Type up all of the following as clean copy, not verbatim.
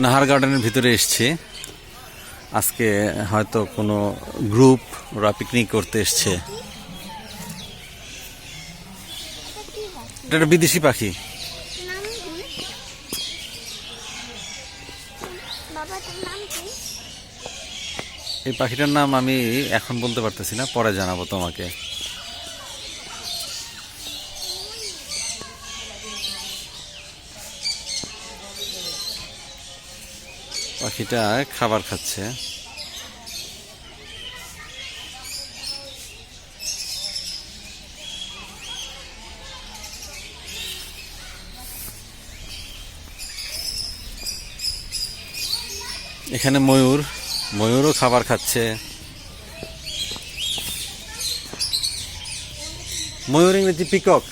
নাহার গার্ডেনের ভিতরে এসেছি। আজকে হয়তো কোনো গ্রুপ ওরা পিকনিক করতে এসছে। এটা একটা বিদেশি পাখি। এই পাখিটার নাম আমি এখন বলতে পারতেছি না, পরে জানাবো তোমাকে। পাখিটা খাবার খাচ্ছে। এখানে ময়ূরও খাবার খাচ্ছে। ময়ূর ইংরেজি পিকক।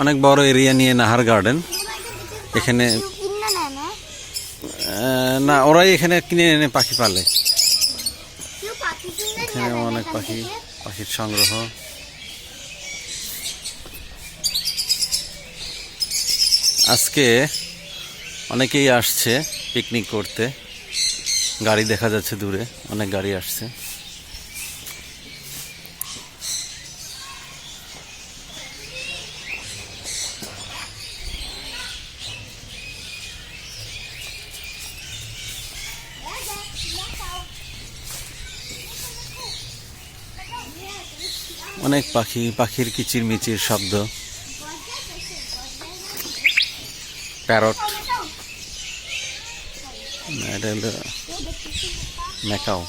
অনেক বড় এরিয়া নিয়ে নাহার গার্ডেন। এখানে না, ওরাই এখানে কিনে এনে পাখি পালে। এখানে অনেক পাখির সংগ্রহ। আজকে অনেকেই আসছে পিকনিক করতে। গাড়ি দেখা যাচ্ছে দূরে, অনেক গাড়ি আসছে। অনেক পাখির কিচিরমিচির শব্দ। প্যারট, এটা হলো ম্যাকাও।